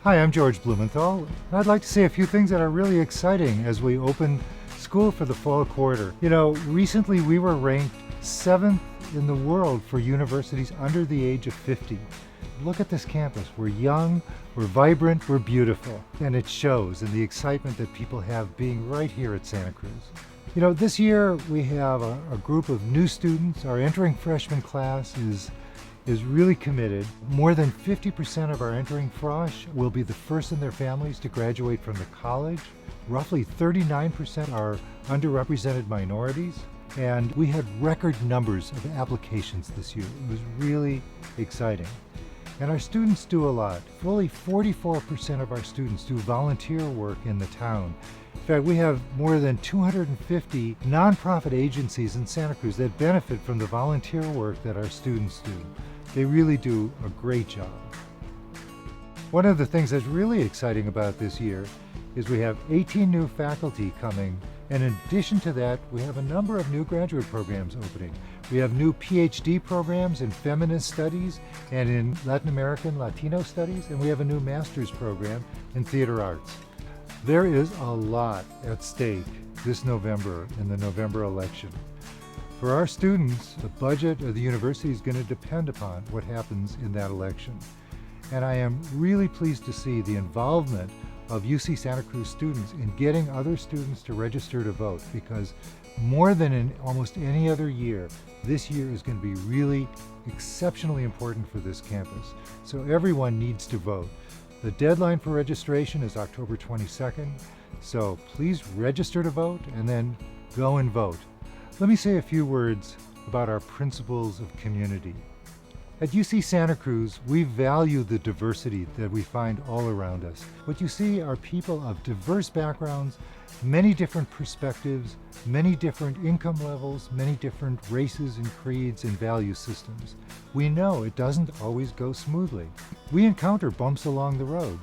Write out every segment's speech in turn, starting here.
Hi, I'm George Blumenthal. I'd like to say a few things that are really exciting as we open school for the fall quarter. Recently we were ranked 7th in the world for universities under the age of 50. Look at this campus. We're young, we're vibrant, we're beautiful. And it shows in the excitement that people have being right here at Santa Cruz. This year we have a group of new students. Our entering freshman class is really committed. More than 50% of our entering frosh will be the first in their families to graduate from the college. Roughly 39% are underrepresented minorities. And we had record numbers of applications this year. It was really exciting. And our students do a lot. Fully 44% of our students do volunteer work in the town. In fact, we have more than 250 nonprofit agencies in Santa Cruz that benefit from the volunteer work that our students do. They really do a great job. One of the things that's really exciting about this year is we have 18 new faculty coming, and in addition to that, we have a number of new graduate programs opening. We have new PhD programs in feminist studies and in Latin American Latino studies, and we have a new master's program in theater arts. There is a lot at stake this November in the November election. For our students, the budget of the university is going to depend upon what happens in that election. And I am really pleased to see the involvement of UC Santa Cruz students in getting other students to register to vote, because more than in almost any other year, this year is going to be really exceptionally important for this campus. So everyone needs to vote. The deadline for registration is October 22nd, so please register to vote and then go and vote. Let me say a few words about our principles of community. At UC Santa Cruz, we value the diversity that we find all around us. What you see are people of diverse backgrounds, many different perspectives, many different income levels, many different races and creeds and value systems. We know it doesn't always go smoothly. We encounter bumps along the road.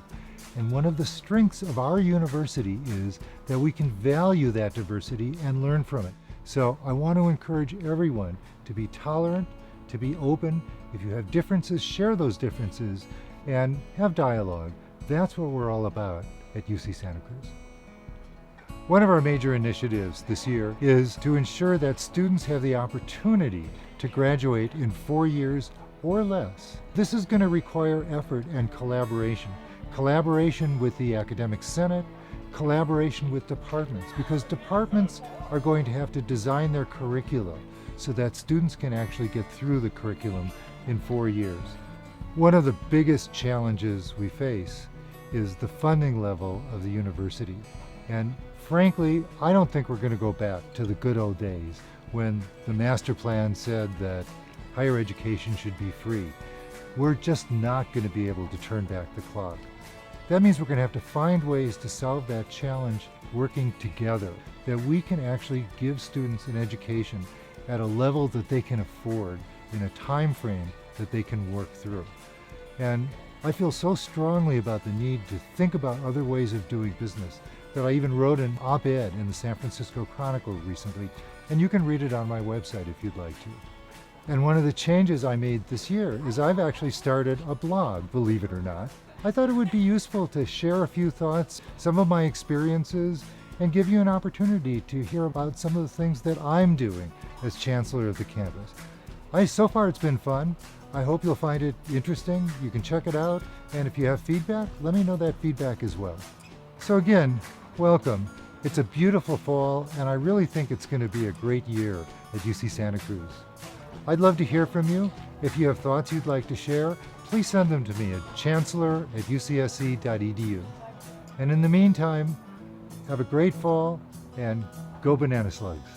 And one of the strengths of our university is that we can value that diversity and learn from it. So I want to encourage everyone to be tolerant, to be open. If you have differences, share those differences and have dialogue. That's what we're all about at UC Santa Cruz. One of our major initiatives this year is to ensure that students have the opportunity to graduate in 4 years or less. This is going to require effort and collaboration. Collaboration with the Academic Senate, collaboration with departments, because departments are going to have to design their curricula so that students can actually get through the curriculum in 4 years. One of the biggest challenges we face is the funding level of the university. And frankly, I don't think we're going to go back to the good old days when the master plan said that higher education should be free. We're just not going to be able to turn back the clock. That means we're going to have to find ways to solve that challenge working together, that we can actually give students an education at a level that they can afford in a time frame that they can work through. And I feel so strongly about the need to think about other ways of doing business that I even wrote an op-ed in the San Francisco Chronicle recently, and you can read it on my website if you'd like to. And one of the changes I made this year is I've actually started a blog, believe it or not. I thought it would be useful to share a few thoughts, some of my experiences, and give you an opportunity to hear about some of the things that I'm doing as Chancellor of the campus. So far it's been fun. I hope you'll find it interesting. You can check it out, and if you have feedback, let me know that feedback as well. So again, welcome. It's a beautiful fall, and I really think it's going to be a great year at UC Santa Cruz. I'd love to hear from you. If you have thoughts you'd like to share, please send them to me at chancellor@ucsc.edu. And in the meantime, have a great fall and go banana slugs.